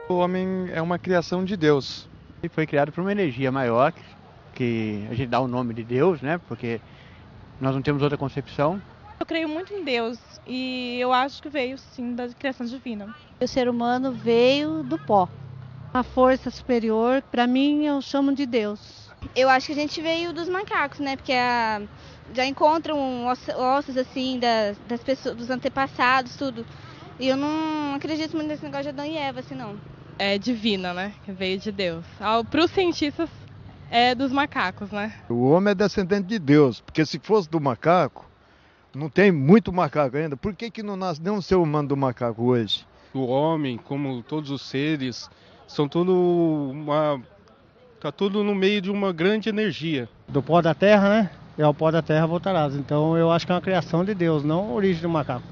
O homem é uma criação de Deus. Ele foi criado por uma energia maior, que a gente dá o nome de Deus, né? Porque nós não temos outra concepção. Eu creio muito em Deus e eu acho que veio sim da criação divina. O ser humano veio do pó. A força superior, para mim, eu chamo de Deus. Eu acho que a gente veio dos macacos, né? Porque já encontram ossos assim das pessoas, dos antepassados, tudo. E eu não acredito muito nesse negócio de Adão e Eva, assim, não. É divina, né? Que veio de Deus. Para os cientistas, é dos macacos, né? O homem é descendente de Deus, porque se fosse do macaco, não tem muito macaco ainda. Por que não nasce nenhum ser humano do macaco hoje? O homem, como todos os seres, tá tudo no meio de uma grande energia. Do pó da terra, né? E ao pó da terra voltarás. Então eu acho que é uma criação de Deus, não a origem do macaco.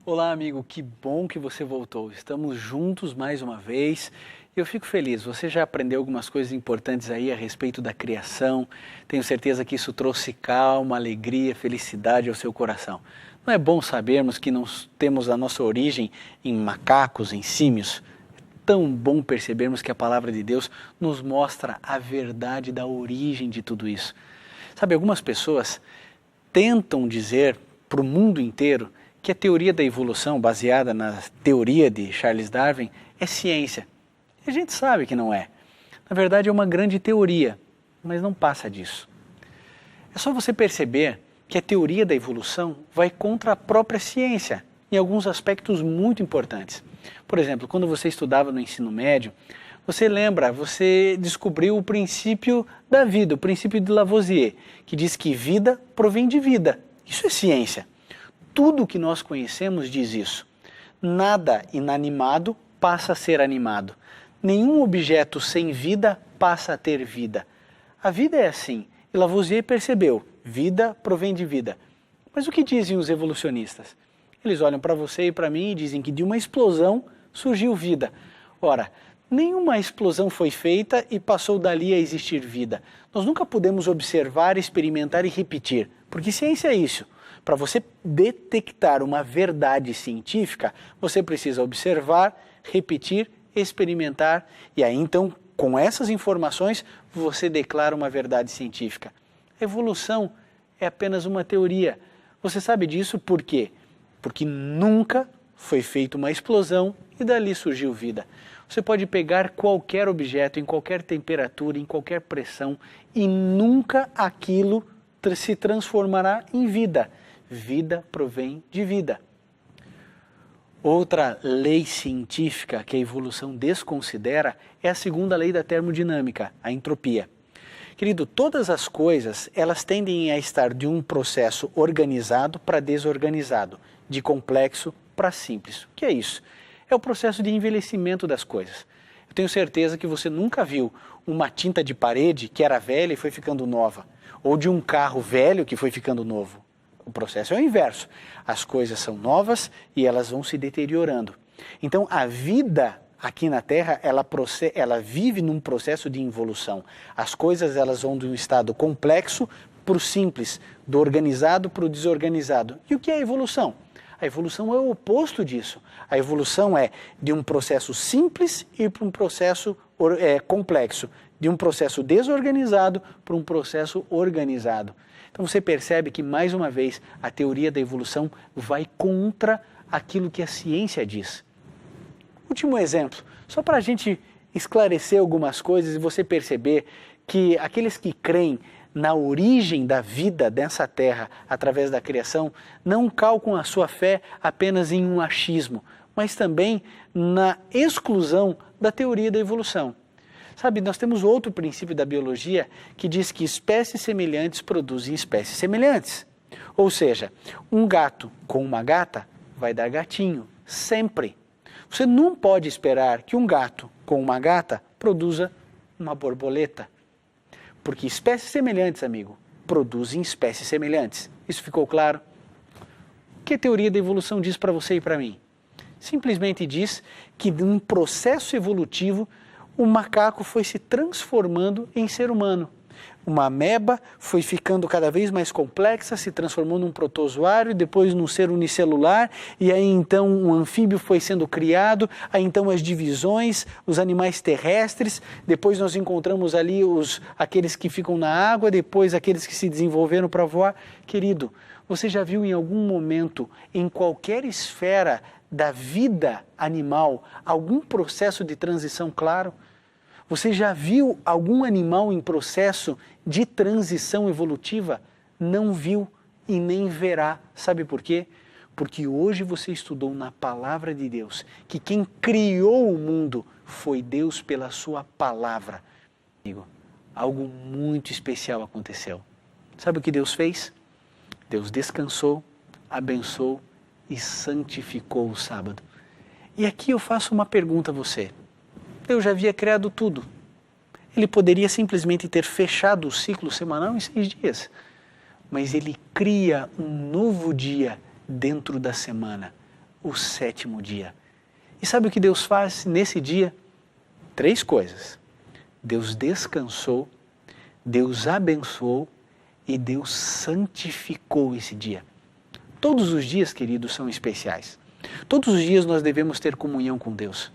Olá, amigo, que bom que você voltou. Estamos juntos mais uma vez. Eu fico feliz, você já aprendeu algumas coisas importantes aí a respeito da criação. Tenho certeza que isso trouxe calma, alegria, felicidade ao seu coração. Não é bom sabermos que nós temos a nossa origem em macacos, em símios? É tão bom percebermos que a palavra de Deus nos mostra a verdade da origem de tudo isso. Sabe, algumas pessoas tentam dizer para o mundo inteiro que a teoria da evolução, baseada na teoria de Charles Darwin, é ciência. E a gente sabe que não é. Na verdade, é uma grande teoria, mas não passa disso. É só você perceber que a teoria da evolução vai contra a própria ciência, em alguns aspectos muito importantes. Por exemplo, quando você estudava no ensino médio, você descobriu o princípio da vida, o princípio de Lavoisier, que diz que vida provém de vida. Isso é ciência. Tudo o que nós conhecemos diz isso. Nada inanimado passa a ser animado. Nenhum objeto sem vida passa a ter vida. A vida é assim. E Lavoisier percebeu, vida provém de vida. Mas o que dizem os evolucionistas? Eles olham para você e para mim e dizem que de uma explosão surgiu vida. Ora, nenhuma explosão foi feita e passou dali a existir vida. Nós nunca podemos observar, experimentar e repetir, porque ciência é isso. Para você detectar uma verdade científica, você precisa observar, repetir, experimentar e aí então, com essas informações, você declara uma verdade científica. A evolução é apenas uma teoria. Você sabe disso por quê? Porque nunca foi feita uma explosão e dali surgiu vida. Você pode pegar qualquer objeto, em qualquer temperatura, em qualquer pressão e nunca aquilo se transformará em vida. Vida provém de vida. Outra lei científica que a evolução desconsidera é a segunda lei da termodinâmica, a entropia. Querido, todas as coisas, elas tendem a estar de um processo organizado para desorganizado, de complexo para simples. O que é isso? É o processo de envelhecimento das coisas. Eu tenho certeza que você nunca viu uma tinta de parede que era velha e foi ficando nova, ou de um carro velho que foi ficando novo. O processo é o inverso. As coisas são novas e elas vão se deteriorando. Então, a vida aqui na Terra, ela vive num processo de evolução. As coisas elas vão de um estado complexo para o simples, do organizado para o desorganizado. E o que é a evolução? A evolução é o oposto disso. A evolução é de um processo simples e para um processo complexo, de um processo desorganizado para um processo organizado. Então você percebe que, mais uma vez, a teoria da evolução vai contra aquilo que a ciência diz. Último exemplo, só para a gente esclarecer algumas coisas e você perceber que aqueles que creem na origem da vida dessa terra através da criação não calcam a sua fé apenas em um achismo, mas também na exclusão da teoria da evolução. Sabe, nós temos outro princípio da biologia que diz que espécies semelhantes produzem espécies semelhantes. Ou seja, um gato com uma gata vai dar gatinho, sempre. Você não pode esperar que um gato com uma gata produza uma borboleta. Porque espécies semelhantes, amigo, produzem espécies semelhantes. Isso ficou claro? O que a teoria da evolução diz para você e para mim? Simplesmente diz que num processo evolutivo o macaco foi se transformando em ser humano. uma ameba, foi ficando cada vez mais complexa, se transformou num protozoário, depois num ser unicelular, e aí então um anfíbio foi sendo criado, aí então as divisões, os animais terrestres, depois nós encontramos ali aqueles que ficam na água, depois aqueles que se desenvolveram para voar. Querido, você já viu em algum momento, em qualquer esfera da vida animal, algum processo de transição claro? Você já viu algum animal em processo de transição evolutiva? Não viu e nem verá. Sabe por quê? Porque hoje você estudou na palavra de Deus que quem criou o mundo foi Deus pela sua palavra. Amigo, algo muito especial aconteceu. Sabe o que Deus fez? Deus descansou, abençoou e santificou o sábado. E aqui eu faço uma pergunta a você. Deus já havia criado tudo. Ele poderia simplesmente ter fechado o ciclo semanal em 6 dias. Mas Ele cria um novo dia dentro da semana, o 7º dia. E sabe o que Deus faz nesse dia? 3 coisas. Deus descansou, Deus abençoou e Deus santificou esse dia. Todos os dias, queridos, são especiais. Todos os dias nós devemos ter comunhão com Deus.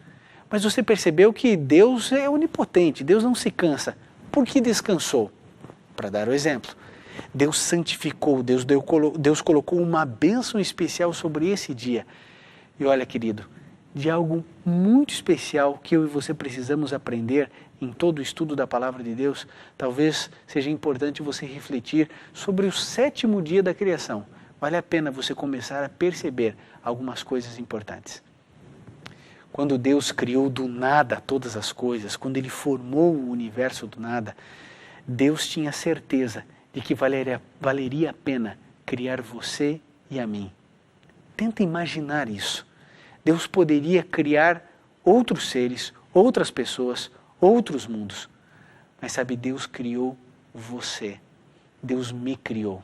Mas você percebeu que Deus é onipotente, Deus não se cansa. Por que descansou? Para dar o exemplo. Deus santificou, Deus colocou uma bênção especial sobre esse dia. E olha, querido, de algo muito especial que eu e você precisamos aprender em todo o estudo da Palavra de Deus, talvez seja importante você refletir sobre o 7º dia da criação. Vale a pena você começar a perceber algumas coisas importantes. Quando Deus criou do nada todas as coisas, quando Ele formou o universo do nada, Deus tinha certeza de que valeria a pena criar você e a mim. Tenta imaginar isso. Deus poderia criar outros seres, outras pessoas, outros mundos. Mas sabe, Deus criou você. Deus me criou.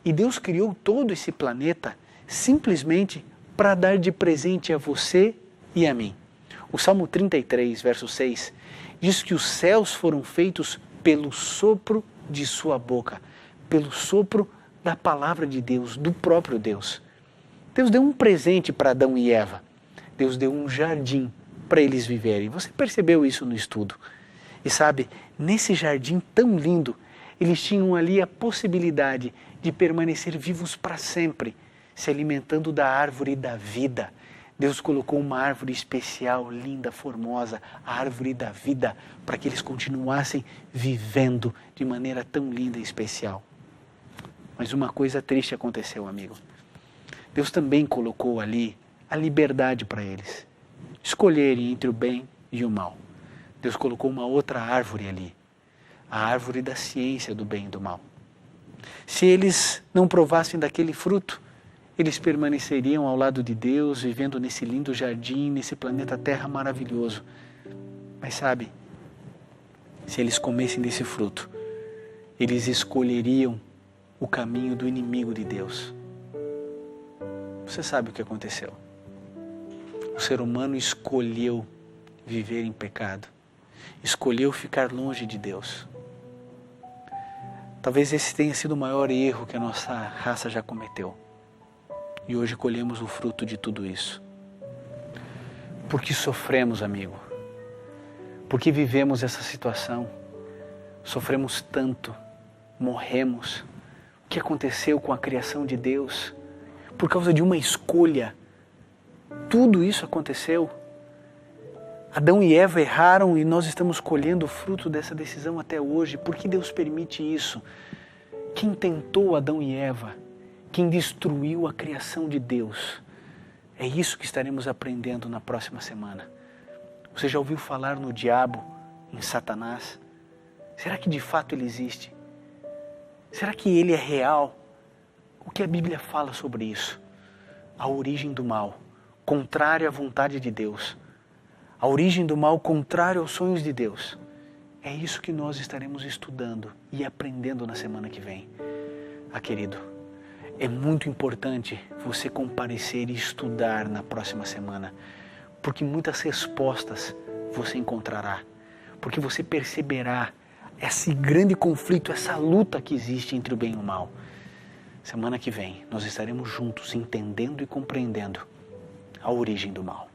E Deus criou todo esse planeta simplesmente para dar de presente a você e a mim. O Salmo 33, verso 6, diz que os céus foram feitos pelo sopro de sua boca, pelo sopro da palavra de Deus, do próprio Deus. Deus deu um presente para Adão e Eva. Deus deu um jardim para eles viverem. Você percebeu isso no estudo? E sabe, nesse jardim tão lindo, eles tinham ali a possibilidade de permanecer vivos para sempre, se alimentando da árvore da vida. Deus colocou uma árvore especial, linda, formosa, a árvore da vida, para que eles continuassem vivendo de maneira tão linda e especial. Mas uma coisa triste aconteceu, amigo. Deus também colocou ali a liberdade para eles escolherem entre o bem e o mal. Deus colocou uma outra árvore ali, a árvore da ciência do bem e do mal. Se eles não provassem daquele fruto, eles permaneceriam ao lado de Deus, vivendo nesse lindo jardim, nesse planeta Terra maravilhoso. Mas sabe, se eles comessem desse fruto, eles escolheriam o caminho do inimigo de Deus. Você sabe o que aconteceu? O ser humano escolheu viver em pecado, escolheu ficar longe de Deus. Talvez esse tenha sido o maior erro que a nossa raça já cometeu. E hoje colhemos o fruto de tudo isso. Porque sofremos, amigo. Porque vivemos essa situação. Sofremos tanto. Morremos. O que aconteceu com a criação de Deus? Por causa de uma escolha. Tudo isso aconteceu. Adão e Eva erraram e nós estamos colhendo o fruto dessa decisão até hoje. Por que Deus permite isso? Quem tentou Adão e Eva? Quem destruiu a criação de Deus? É isso que estaremos aprendendo na próxima semana. Você já ouviu falar no diabo, em Satanás? Será que de fato ele existe? Será que ele é real? O que a Bíblia fala sobre isso? A origem do mal, contrária à vontade de Deus. A origem do mal, contrário aos sonhos de Deus. É isso que nós estaremos estudando e aprendendo na semana que vem. Querido, é muito importante você comparecer e estudar na próxima semana, porque muitas respostas você encontrará, porque você perceberá esse grande conflito, essa luta que existe entre o bem e o mal. Semana que vem nós estaremos juntos entendendo e compreendendo a origem do mal.